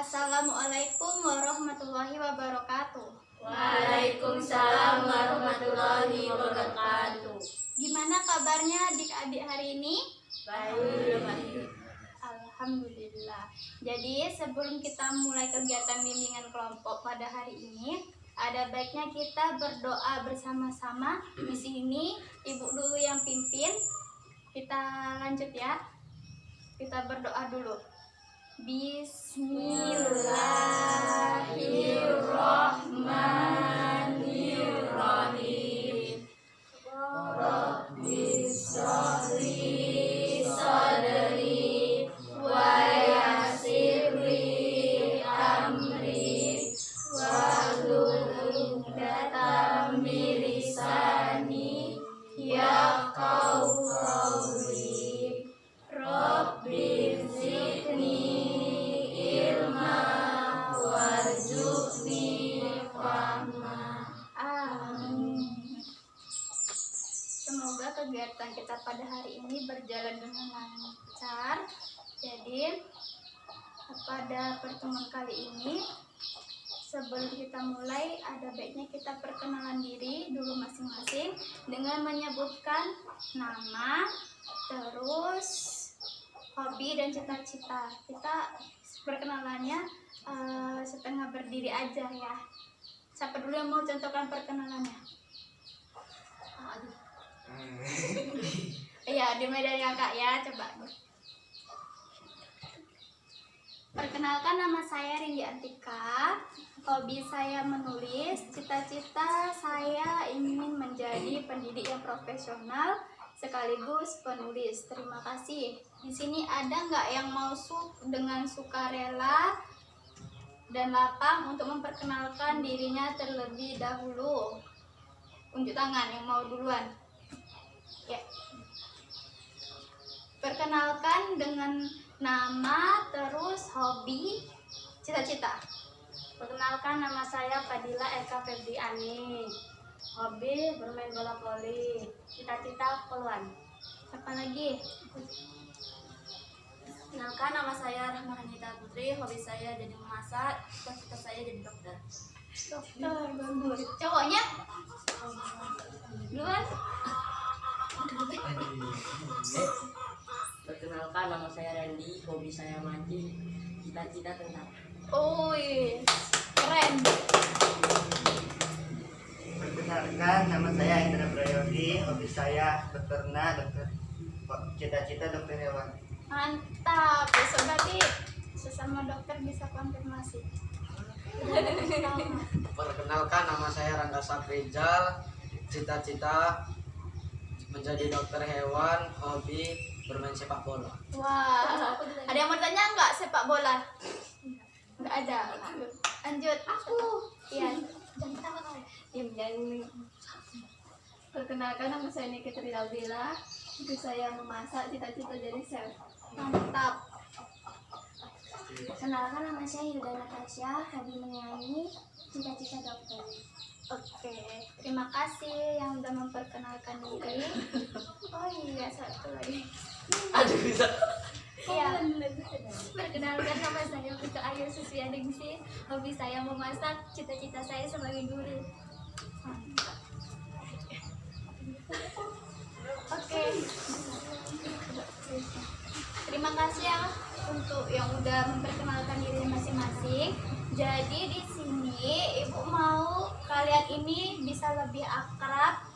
Assalamualaikum warahmatullahi wabarakatuh. Waalaikumsalam warahmatullahi wabarakatuh. Gimana kabarnya adik-adik hari ini? Baik. Alhamdulillah. Jadi sebelum kita mulai kegiatan bimbingan kelompok pada hari ini, ada baiknya kita berdoa bersama-sama. Di sini ibu dulu yang pimpin. Kita lanjut ya. Kita berdoa dulu. Bismillahirrahmanirrahim. Rabbi sholli sadri wa yassirli amri wahlul 'uqdatam min lisani yafqahu qawli. Rabbi zidni ilma warzuqni fahma. Amin. Semoga kegiatan kita pada hari ini berjalan dengan lancar. Jadi pada pertemuan kali ini, sebelum kita mulai, ada baiknya kita perkenalan diri dulu masing-masing dengan menyebutkan nama, terus hobi dan cita-cita. Kita perkenalannya setengah berdiri aja ya. Siapa dulu yang mau contohkan perkenalannya? Iya, dimulai dari kakak ya, coba. Perkenalkan, nama saya Rindi Antika. Hobi saya menulis. Cita-cita saya ingin menjadi pendidik yang profesional sekaligus penulis. Terima kasih. Di sini ada nggak yang mau dengan sukarela dan lapang untuk memperkenalkan dirinya terlebih dahulu? Unjuk tangan yang mau duluan. Ya. Perkenalkan dengan nama, terus hobi, cita-cita. Perkenalkan, nama saya Fadila Eka Febriani. Hobi bermain bola voli. Cita-cita poluan. Apa lagi? Perkenalkan, nama saya Rahma Hanita Putri. Hobi saya jadi memasak. Cita-cita saya jadi dokter. Dokter, bagus. Cowoknya? Duluan. Perkenalkan, nama saya Randy. Hobi saya mancing. Cita-cita tentara. Ui, keren. Perkenalkan, nama saya Indra Prayogi. Hobi saya beternak, cita-cita dokter hewan. Mantap. Besok berarti sesama dokter bisa konfirmasi. Perkenalkan, nama saya Rangga Saprijal. Cita-cita menjadi dokter hewan. Hobi bermain sepak bola. Wah, ada yang mau tanya nggak sepak bola? Nggak ada. Lanjut. Aku. Iya. Jangan. Perkenalkan, nama saya Nikita Ridalbila. Hobi saya memasak, cita-cita jadi chef. Mantap. Kenalkan, nama saya Hilda Natasha, hobi menyanyi, cita-cita dokter. Oke, terima kasih yang udah memperkenalkan diri. Oh iya, satu lagi. Aduh, bisa. Iya. Perkenalkan, nama saya Putri Ayu Suswianingsih. Hobi saya memasak, cita-cita saya sebagai guru. Oke. Terima kasih ya untuk yang udah memperkenalkan diri masing-masing. Jadi di sini ibu mau kalian ini bisa lebih akrab.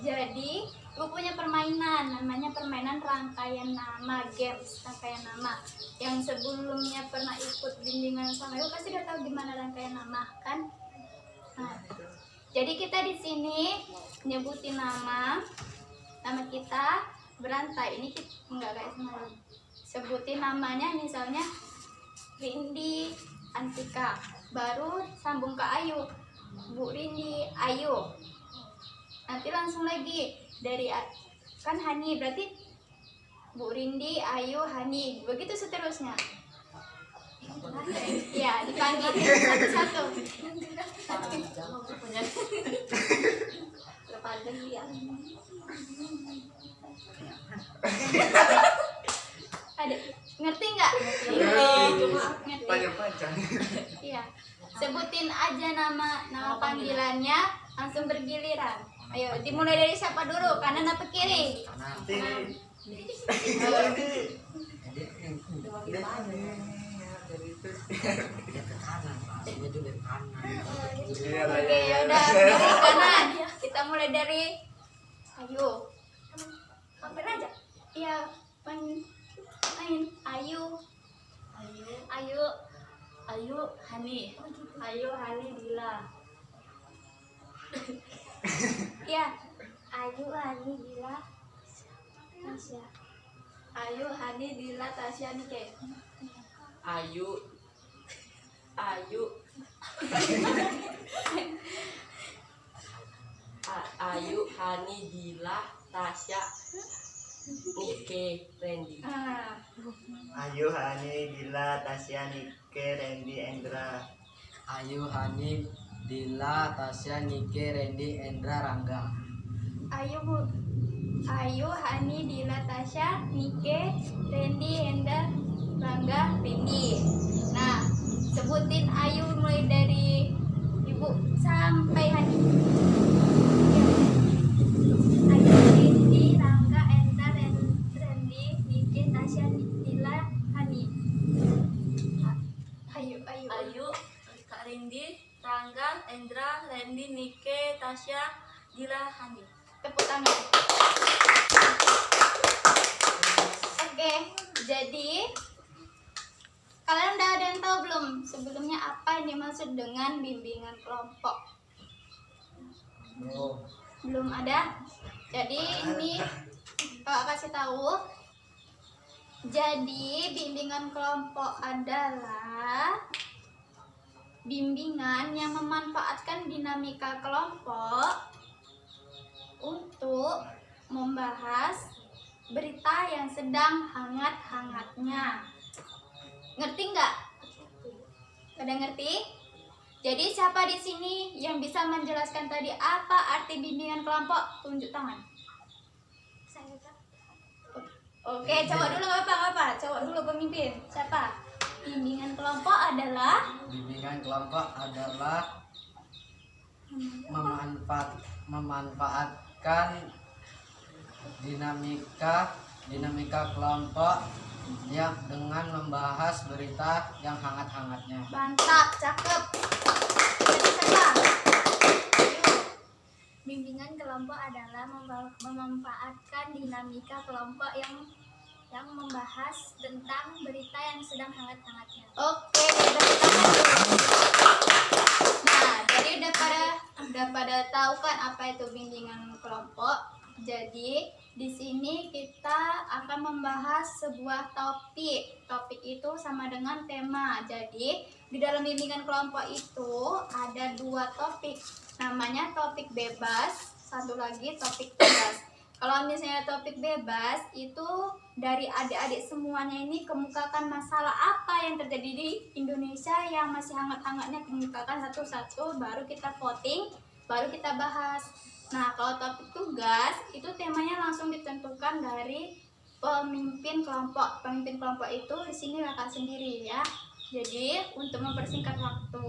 Jadi ibu punya permainan, namanya permainan rangkaian nama, games rangkaian nama. Yang sebelumnya pernah ikut bimbingan sama ibu pasti udah tahu gimana rangkaian nama kan? Nah, jadi kita di sini nyebutin nama kita berantai. Ini kita enggak guys, sebutin namanya, misalnya Rindi Antika, baru sambung ke Ayu, Bu Rindi Ayu, nanti langsung lagi dari kan Hani, berarti Bu Rindi Ayu Hani, begitu seterusnya ya, dipanggil satu-satu. Terpandang dia. Ada ngerti nggak? Ngerti. Ngerti. panjang. Iya. Sebutin aja nama panggilannya, langsung bergiliran. Ayo, dimulai dari siapa dulu? Kanan apa kiri? Kanan. Dia ke kanan, Pak. Dia juga ke kanan. Oke, ya udah dari kanan. Kita mulai dari Ayu. Hampir aja. Iya, main. Ayu. Hani. Ayu Hani Dila. Iya. Ayu, Hani, Dila, Tasya. Ayu, Hani, Dila, Tasya, Nike. Ayu Hani Dila Tasya Nike Randy. Ayu, Hani, Dila, Tasya, Nike, Randy, Endra. Ayu, Hani, Dila, Tasya, Nike, Randy, Endra, Rangga. Ayu, Hani, Dila, Tasya, Nike, Randy, Enda, Rangga, Randy. Nah, sebutin Ayu mulai dari Ibu sampai Hani. Ayu, Randy, Rangga, Enda, Randy, Nike, Tasya, Dila, Hani. Ayu Kak Randy, Rangga, Endra, Randy, Nike, Tasya, Dila, Hani. Tepuk tangan. Oke, jadi kalian udah ada yang tahu belum sebelumnya apa yang dimaksud dengan bimbingan kelompok? Belum ada. Jadi ini Kak kasih tahu. Jadi bimbingan kelompok adalah bimbingan yang memanfaatkan dinamika kelompok untuk membahas berita yang sedang hangat-hangatnya. Ngerti nggak? Pada ngerti? Jadi siapa di sini yang bisa menjelaskan tadi apa arti bimbingan kelompok? Tunjuk tangan. Saya, Kak. Oke, cowok dulu nggak apa-apa. Cowok dulu pemimpin. Siapa? Bimbingan kelompok adalah Bimbingan kelompok adalah memanfaatkan dinamika kelompok yang dengan membahas berita yang hangat-hangatnya. mantap, cakep. Jadi siapa? Ayo. Bimbingan kelompok adalah memanfaatkan dinamika kelompok yang membahas tentang berita yang sedang hangat-hangatnya. Oke, tepuk tangan dulu. Nah, jadi udah pada tahu kan apa itu bimbingan kelompok. Jadi di sini kita akan membahas sebuah topik. Topik itu sama dengan tema. Jadi di dalam bimbingan kelompok itu ada 2 topik. Namanya topik bebas, satu lagi topik tugas. Kalau misalnya topik bebas itu dari adik-adik semuanya ini kemukakan masalah apa yang terjadi di Indonesia yang masih hangat-hangatnya, kemukakan satu-satu, baru kita voting, baru kita bahas. Nah, kalau topik tugas itu temanya langsung ditentukan dari pemimpin kelompok. Pemimpin kelompok itu di sini kakak sendiri ya. Jadi untuk mempersingkat waktu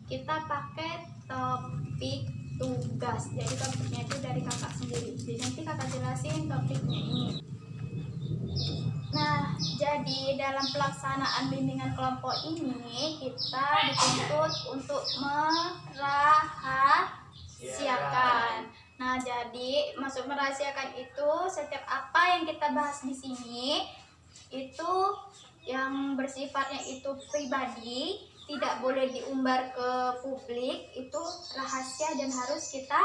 kita pakai topik tugas. Jadi topiknya itu dari kakak sendiri. Jadi nanti kakak jelasin topiknya ini. Nah, jadi dalam pelaksanaan bimbingan kelompok ini kita dituntut untuk merahasiakan. Nah, jadi maksud merahasiakan itu setiap apa yang kita bahas di sini itu yang bersifatnya itu pribadi, tidak boleh diumbar ke publik, itu rahasia dan harus kita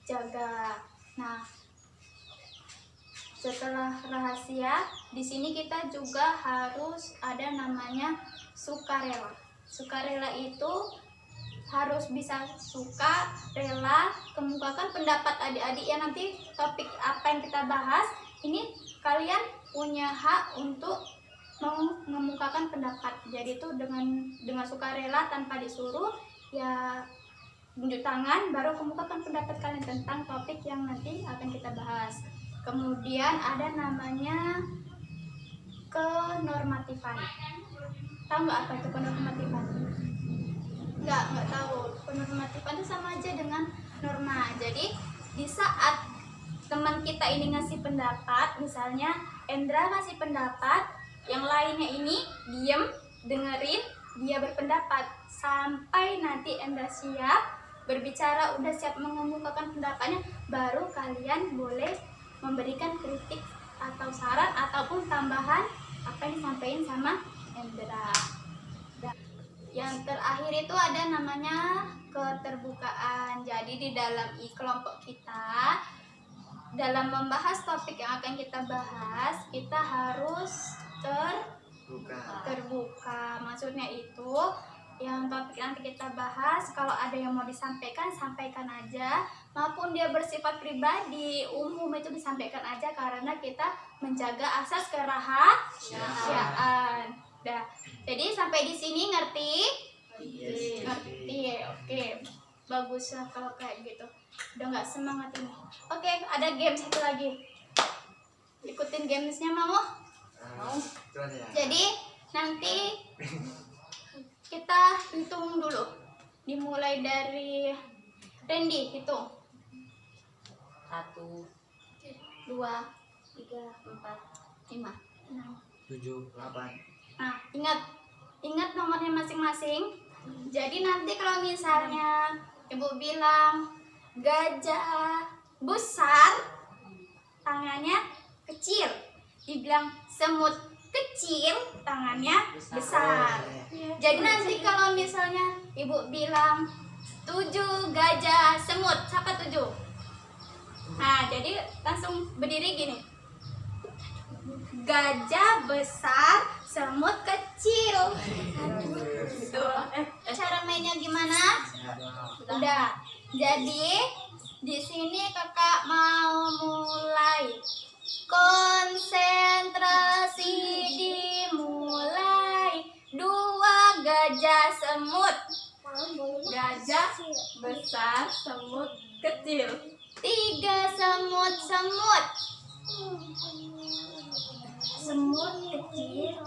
jaga. Nah, setelah rahasia, di sini kita juga harus ada namanya sukarela. Sukarela itu harus bisa suka, rela, kemukakan pendapat adik-adik ya. Nanti topik apa yang kita bahas, ini kalian punya hak untuk mengemukakan pendapat. Jadi itu dengan sukarela tanpa disuruh ya, tunjuk tangan baru kemukakan pendapat kalian tentang topik yang nanti akan kita bahas. Kemudian ada namanya kenormatifan. Tahu nggak apa itu penormatifan? Nggak tahu. Penormatifan itu sama aja dengan norma. Jadi di saat teman kita ini ngasih pendapat, misalnya Endra ngasih pendapat, yang lainnya ini diem, dengerin, dia berpendapat sampai nanti Endra siap berbicara, udah siap mengemukakan pendapatnya, baru kalian boleh memberikan kritik atau saran ataupun tambahan apa yang disampaikan sama Endra. Yang terakhir itu ada namanya keterbukaan. Jadi di dalam kelompok kita, dalam membahas topik yang akan kita bahas, kita harus terbuka. Maksudnya itu yang topik nanti kita bahas, kalau ada yang mau disampaikan, sampaikan aja. Maupun dia bersifat pribadi, umum, itu disampaikan aja karena kita menjaga asas kerahasiaan. Dah. Jadi sampai di sini ngerti? Yes. Ngerti. Oke. Bagus lah kalau kayak gitu. Udah nggak semangat ini. Oke, ada game satu lagi. Ikutin gamesnya mau? Tuan ya. Jadi nanti kita hitung dulu. Dimulai dari Randy, hitung. 1, 2, 3, 4, 5, 6. 7, 8. Nah, ingat nomornya masing-masing. Jadi nanti kalau misalnya ibu bilang gajah besar, tangannya kecil. Dibilang semut kecil, tangannya besar. Jadi nanti kalau misalnya ibu bilang 7 gajah semut, siapa 7? Nah, jadi langsung berdiri gini. Gajah besar, semut kecil. Gitu. Cara mainnya gimana? Udah. Jadi di sini kakak mau mulai. Konsentrasi dimulai. 2 gajah semut. Gajah besar, semut kecil. 3 semut-semut. Semut kecil,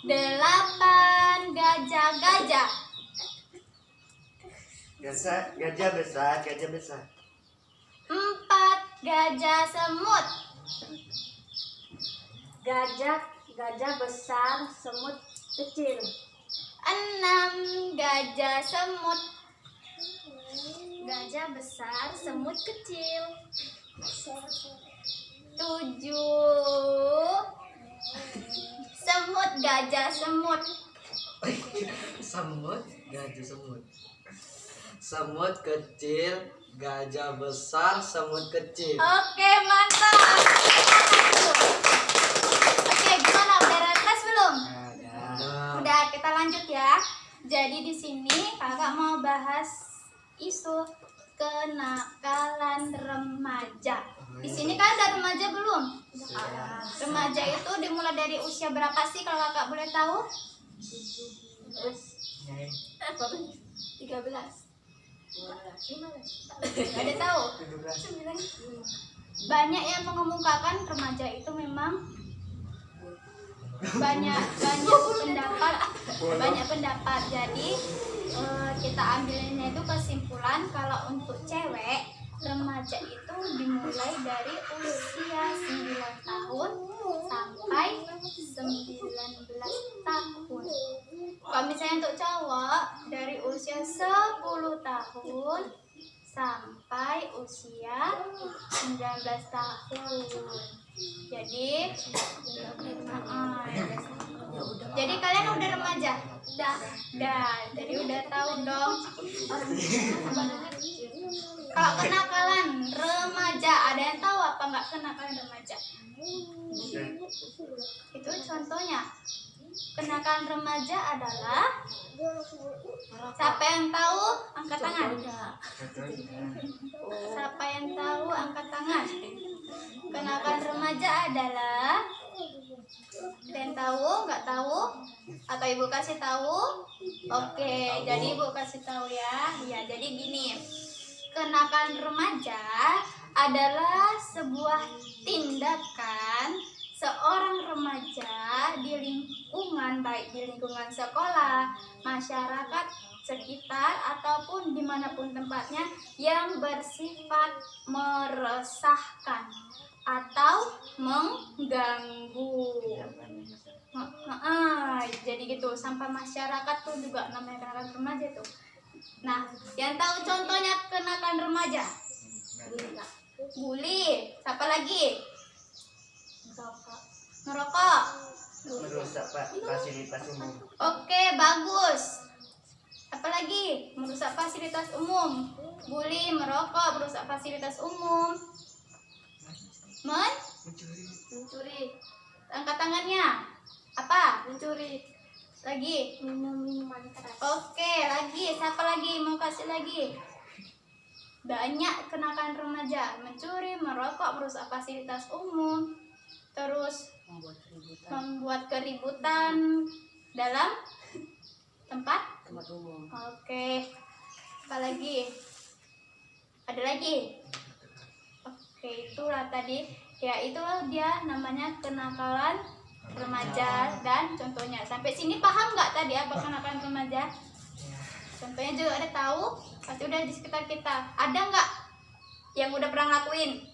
8 gajah-gajah. Gajah besar, gajah besar. 4 gajah semut. gajah besar, semut kecil. 6 gajah semut. Gajah besar, semut kecil. 7 semut gajah semut. Semut, gajah semut. Semut kecil, gajah besar, semut kecil. Oke, mantap. Oke, gimana? Udah refresh belum? Udah, kita lanjut ya. Jadi di sini kakak mau bahas isu kenakalan remaja. Di sini kan ada remaja belum? Remaja itu dimulai dari usia berapa sih kalau kakak boleh tahu? 13. Ada tahu? Banyak yang mengemukakan remaja itu memang banyak pendapat. Jadi kita ambilnya itu kesimpulan kalau untuk cewek remaja itu dimulai dari usia 9 tahun sampai 19 tahun. Kalau misalnya untuk cowok dari usia 10 tahun sampai usia 19 tahun. Jadi jadi kalian udah remaja? Udah. Jadi udah tahu dong. Kalau kenakalan remaja, ada yang tahu apa nggak kenakalan remaja? Itu contohnya. Kenakalan remaja adalah, siapa yang tahu angkat tangan? Siapa yang tahu angkat tangan? Kenakalan remaja adalah, ada yang tahu? Nggak tahu? Atau ibu kasih tahu? Oke, jadi ibu kasih tahu ya. Ya, jadi gini. Kenakalan remaja adalah sebuah tindakan seorang remaja di lingkungan baik di lingkungan sekolah, masyarakat sekitar, ataupun dimanapun tempatnya yang bersifat meresahkan atau mengganggu. Jadi gitu, sampah masyarakat tuh juga namanya kenakan remaja tuh. Nah, yang tahu contohnya kenakan remaja? Bully. Siapa lagi? Ngerokok. Merusak fasilitas umum. Oke, bagus. Apa lagi? Merusak fasilitas umum. Bully, merokok, merusak fasilitas umum. Mencuri. Angkat tangannya. Apa? Mencuri. Lagi. Minum minuman keras. Oke, lagi. Siapa lagi? Mau kasih lagi? Banyak kenakan remaja. Mencuri, merokok, merusak fasilitas umum. Terus membuat keributan dalam tempat umum. Oke. Apa lagi? Ada lagi? Oke, itulah tadi. Ya, itulah dia namanya kenakalan remaja dan contohnya. Sampai sini paham nggak tadi apa kenakalan remaja? Contohnya juga ada tahu? Pasti udah di sekitar kita. Ada nggak yang udah pernah ngelakuin?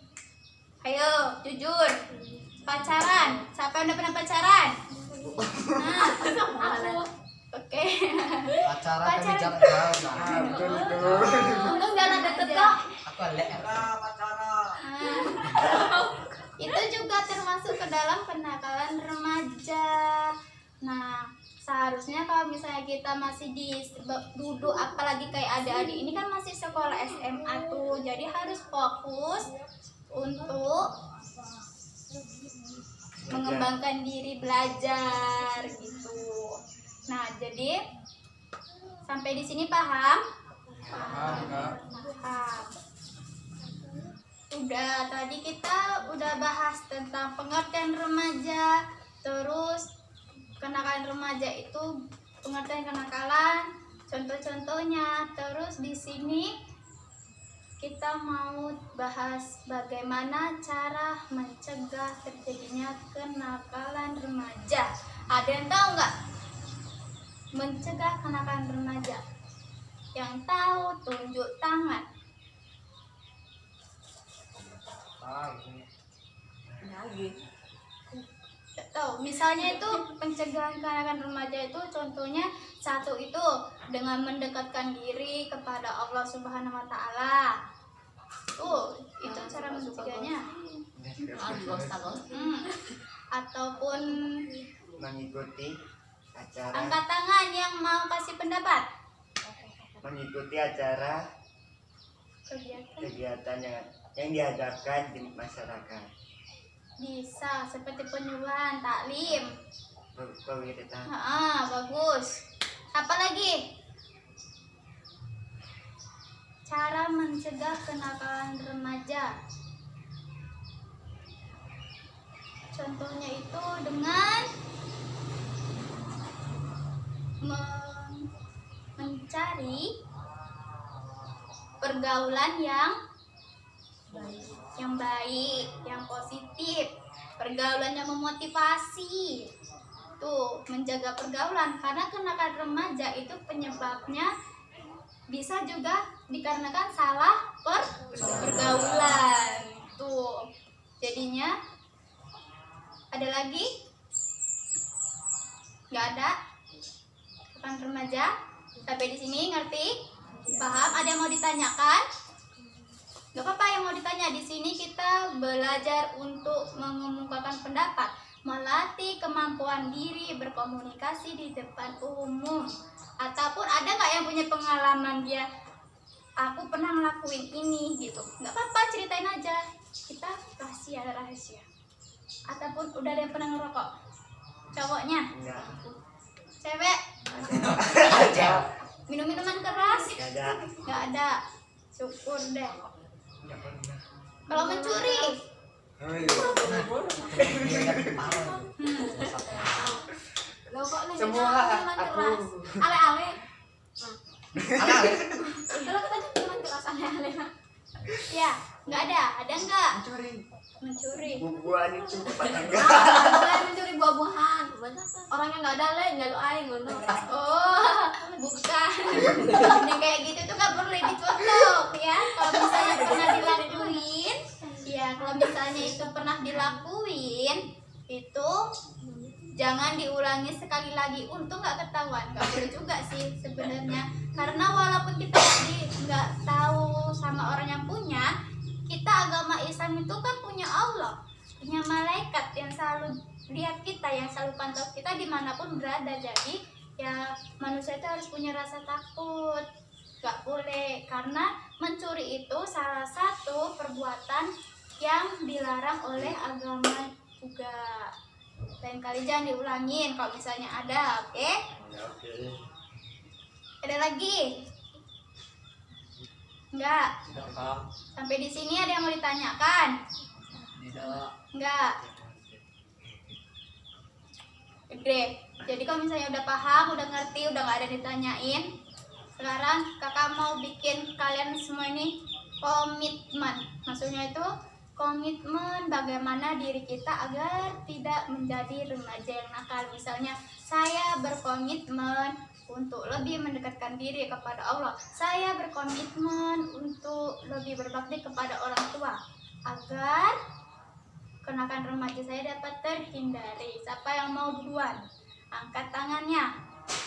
Ayo, jujur. Pacaran. Siapa yang udah pernah pacaran? Nah, aku. Oke. Acara Pacaran. tapi jarak jauh. Betul. Untung jangan deket kok. Aku LDR. Pacaran. Itu juga termasuk ke dalam kenakalan remaja. Nah, seharusnya kalau misalnya kita masih duduk, apalagi kayak adik-adik ini kan masih sekolah SMA tuh, jadi harus fokus untuk mengembangkan diri belajar gitu. Nah, jadi sampai di sini paham? Paham. Udah, tadi kita udah bahas tentang pengertian remaja, terus kenakalan remaja itu pengertian kenakalan, contoh-contohnya. Terus di sini kita mau bahas bagaimana cara mencegah terjadinya kenakalan remaja. Ada yang tahu nggak? Mencegah kenakalan remaja. Yang tahu tunjuk tangan. Nggak tahu. Misalnya itu pencegahan kenakalan remaja itu contohnya satu itu dengan mendekatkan diri kepada Allah Subhanahu Wa Taala. Itu cara mencegahnya. Ataupun Mengikuti acara. angkat tangan yang mau kasih pendapat. Mengikuti acara Kegiatan kegiatan yang diadakan di masyarakat. bisa seperti penyuluhan, taklim. Pewiritan. Bagus. Apa lagi? Cara mencegah kenakalan remaja. Contohnya itu dengan mencari pergaulan yang baik, yang positif, pergaulan yang memotivasi. Tuh, menjaga pergaulan, karena kenakalan remaja itu penyebabnya bisa juga dikarenakan salah pergaulan. Tuh. Jadinya ada lagi? Nggak ada? Kenakalan remaja? Sampai di sini ngerti? Paham? Ada yang mau ditanyakan? Gak apa-apa yang mau ditanya. Di sini kita belajar untuk mengemukakan pendapat, melatih kemampuan diri berkomunikasi di depan umum. Ataupun ada nggak yang punya pengalaman dia, aku pernah ngelakuin ini gitu. Nggak apa-apa, ceritain aja. Kita rahasia. Ataupun udah ada yang pernah ngerokok? Cowoknya? Enggak. Cewek? Minum minuman keras? Enggak ada. Nggak ada. Syukur deh. Enggak pernah. Kalau mencuri? Lo kok nih Semua minuman aku. keras? Ale-ale. Kalau tadi minuman keras ale-ale. Ya, nggak ada. Ada nggak? Mencuri. Mencuri. Bubuan Boleh mencuri buah-buahan. Orang yang nggak ada lain nggak aing ngono. Oh, bukan. Yang kayak gitu tuh gak boleh dicontoh ya. Kalau misalnya pernah dilakuin, ya kalau misalnya itu pernah dilakuin, itu jangan diulangi sekali lagi. Untung nggak ketahuan. Nggak boleh juga sih sebenarnya. Karena walaupun kita nggak tahu sama orang yang punya, kita agama Islam itu kan punya Allah, punya malaikat yang selalu lihat kita, yang selalu pantau kita dimanapun berada. Jadi ya manusia itu harus punya rasa takut, gak boleh, karena mencuri itu salah satu perbuatan yang dilarang oleh agama juga. Lain kali jangan diulangin kalau misalnya ada, oke? Oke. Ada lagi? Enggak? Tidak, Kak. Sampai di sini ada yang mau ditanyakan? Tidak. Enggak. Oke, jadi kalau misalnya udah paham, udah ngerti, udah nggak ada ditanyain, sekarang kakak mau bikin kalian semua ini komitmen. Maksudnya itu komitmen bagaimana diri kita agar tidak menjadi remaja yang nakal. Misalnya saya berkomitmen untuk lebih mendekatkan diri kepada Allah. Saya berkomitmen untuk lebih berbakti kepada orang tua agar kenakan remaja saya dapat terhindari. Siapa yang mau duluan? Angkat tangannya.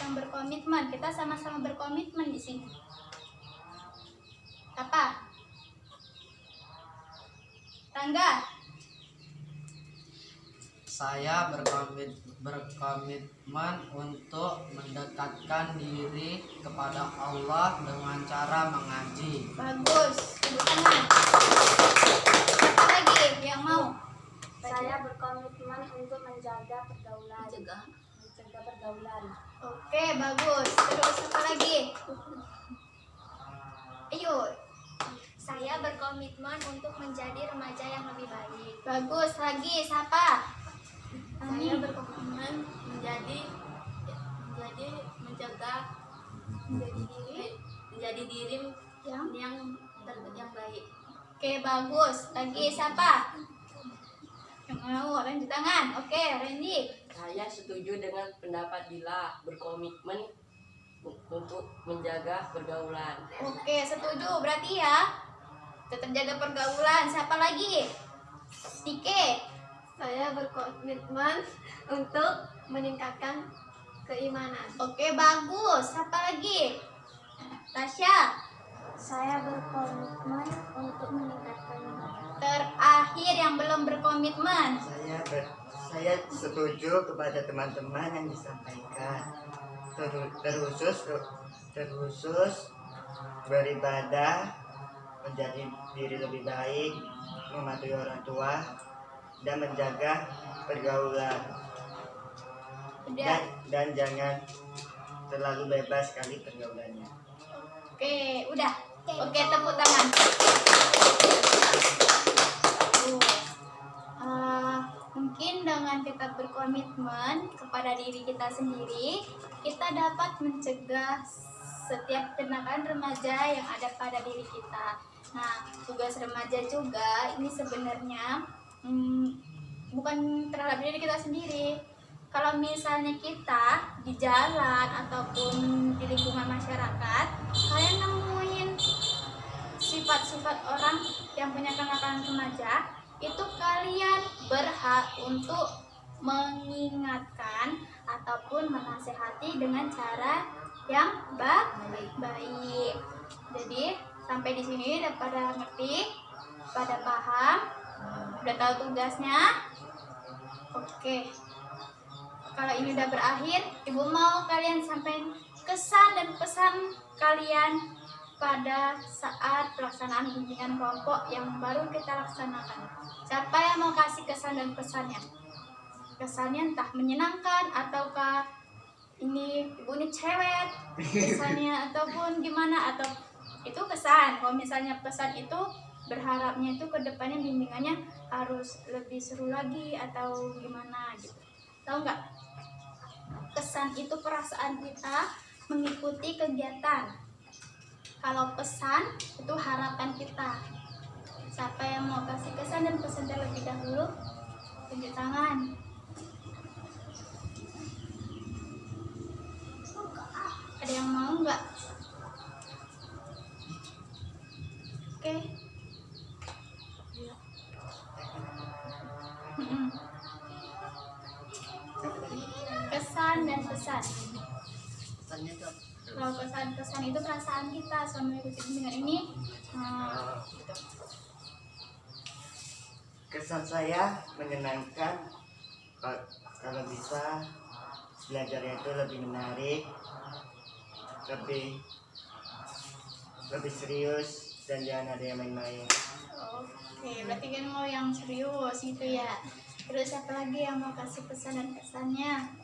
Yang berkomitmen, kita sama-sama berkomitmen di sini. Apa? Tangga. Saya berkomitmen untuk mendekatkan diri kepada Allah dengan cara mengaji. Bagus. Tepuk tangan. Siapa lagi yang mau? Saya berkomitmen untuk menjaga pergaulan. Mencegah pergaulan. Oke, bagus. Terus apa lagi? Ayo. Saya berkomitmen untuk menjadi remaja yang lebih baik. Bagus. Lagi siapa? Saya berkomitmen menjadi menjadi diri yang baik. Oke, bagus. Lagi siapa? Yang mau Randy tangan. Oke, Randy. Saya setuju dengan pendapat Dila, berkomitmen untuk menjaga pergaulan. Oke, setuju. Berarti ya tetap jaga pergaulan. Siapa lagi? Nike. Saya berkomitmen untuk meningkatkan keimanan. Oke, bagus. Siapa lagi? Tasya. Saya berkomitmen untuk meningkatkan Terakhir yang belum berkomitmen. Saya setuju kepada teman-teman yang disampaikan, terkhusus beribadah, menjadi diri lebih baik, mematuhi orang tua, dan menjaga pergaulan. Udah. Dan jangan terlalu bebas sekali pergaulannya. Oke, udah. Oke, tepuk tangan. Mungkin dengan kita berkomitmen kepada diri kita sendiri, kita dapat mencegah setiap tindakan remaja yang ada pada diri kita. Nah, tugas remaja juga ini sebenarnya bukan terhadap diri kita sendiri. Kalau misalnya kita di jalan ataupun di lingkungan masyarakat, kalian nemuin sifat-sifat orang yang punya kenakalan remaja, itu kalian berhak untuk mengingatkan ataupun menasehati dengan cara yang baik. Jadi sampai di sini udah pada ngerti, pada paham, udah tahu tugasnya. Oke. Kalau ini udah berakhir, Ibu mau kalian sampaikan kesan dan pesan kalian pada saat pelaksanaan bimbingan kelompok yang baru kita laksanakan. Siapa yang mau kasih kesan dan pesannya? Kesannya entah menyenangkan ataukah ini ibu ini cewek kesannya ataupun gimana, atau itu kesan. Kalau misalnya pesan itu berharapnya itu ke depannya bimbingannya harus lebih seru lagi atau gimana gitu. Tahu nggak? Kesan itu perasaan kita mengikuti kegiatan. Kalau pesan itu harapan kita. Siapa yang mau kasih kesan dan pesan terlebih dahulu? tunjuk tangan. Ada yang mau nggak? Oke. Mm-mm. Kesan dan pesan. Pesannya tuh apa? Kalau pesan-pesan itu perasaan kita selama mengikuti bimbingan ini. Gitu. Kesan saya menyenangkan. Kalau bisa belajarnya itu lebih menarik, lebih serius, dan jangan ada yang main-main. Oke, berarti kan mau yang serius gitu ya. Terus apa lagi yang mau kasih pesan dan kesannya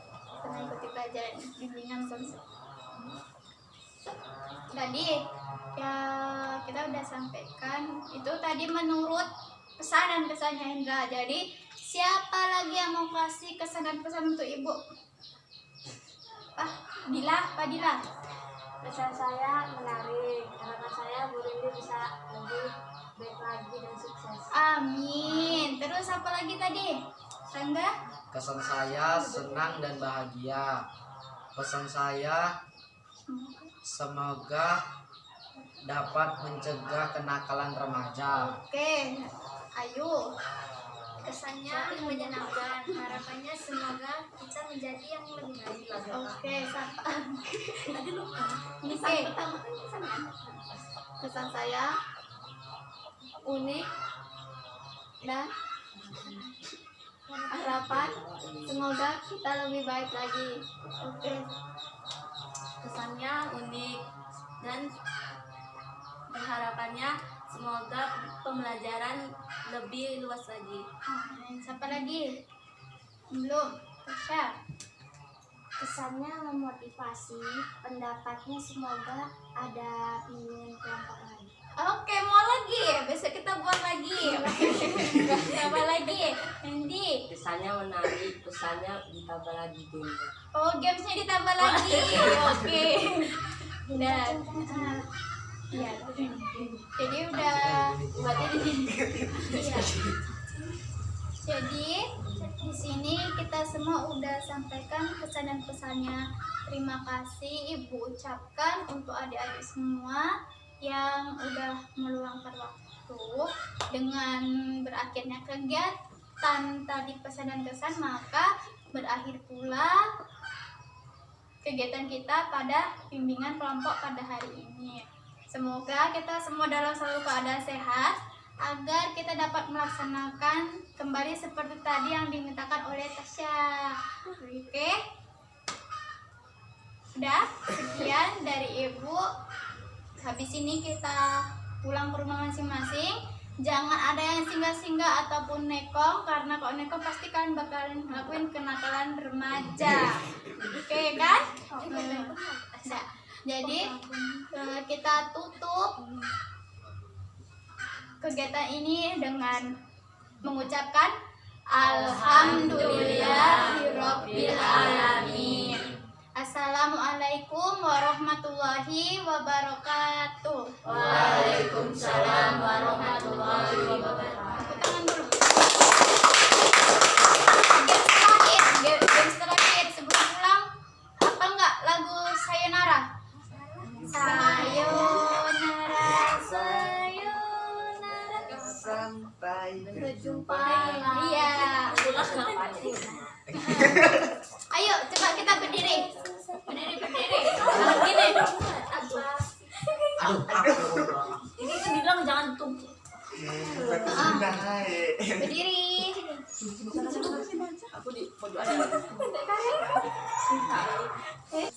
mengikuti pelajaran bimbingan konsep? Tadi ya kita udah sampaikan itu tadi menurut pesan dan kesannya Hendra. Jadi siapa lagi yang mau kasih kesan dan pesan untuk ibu? Pak Dila. Pesan saya menarik, harapan saya Bu Rindi bisa lebih baik lagi dan sukses. Amin. Terus apa lagi tadi? Rangga? Kesan saya senang dan bahagia. Pesan saya semoga dapat mencegah kenakalan remaja. Oke. Ayo. Kesannya menyenangkan, harapannya semoga kita menjadi yang lebih baik. Oke, siapa? Oke. Kesan saya unik dan harapan semoga kita lebih baik lagi. Oke. Kesannya unik dan harapannya semoga pembelajaran lebih luas lagi. Siapa lagi? Belum. Tasya. Kesannya memotivasi, pendapatnya semoga ada pimpinan kelompok lain. Oke, mau lagi. Besok kita buat lagi. Siapa lagi? Nanti. Kesannya menarik, pesannya ditambah lagi gamenya. Oh, gamesnya ditambah lagi. Oke. Udah. Iya. Jadi udah. Iya. Jadi di sini kita semua udah sampaikan pesan dan pesannya. Terima kasih Ibu ucapkan untuk adik-adik semua yang udah meluangkan waktu dengan berakhirnya kegiatan tadi pesan dan kesan, maka berakhir pula kegiatan kita pada bimbingan kelompok pada hari ini. Semoga kita semua dalam selalu keadaan sehat agar kita dapat melaksanakan kembali seperti tadi yang dimintakan oleh Tasya. Oke? Udah, sekian dari Ibu. Habis ini kita pulang ke rumah masing-masing. Jangan ada yang singgah-singgah ataupun nekong, karena kalau nekong pasti kalian bakalan ngelakuin kenakalan remaja. Oke kan? Nah, jadi kita tutup kegiatan ini dengan mengucapkan Alhamdulillahirabbil alamin. Assalamualaikum warahmatullahi wabarakatuh. Waalaikumsalam warahmatullahi wabarakatuh. Tepuk tangan dulu. Games terakhir sebelum pulang, apa enggak lagu Sayonara? Sayonara, sayonara, Sampai berjumpa. Iya. Ayo coba kita berdiri. Berdiri. Gini. Ini kan bilang jangan tumpuk. Berdiri. Aku di pojok aja.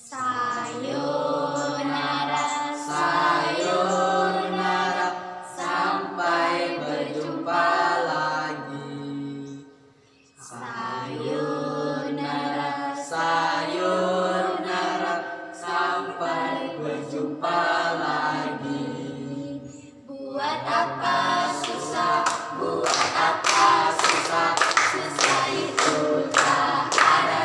Sayonara, Sayonara, sampai berjumpa lagi. sayonara, Sayonara, sampai berjumpa lagi. buat apa susah, Susah itu tak ada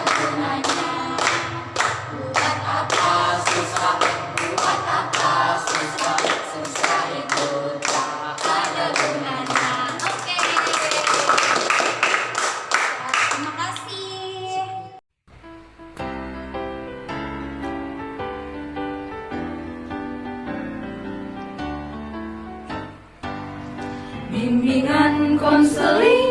bimbingan konseling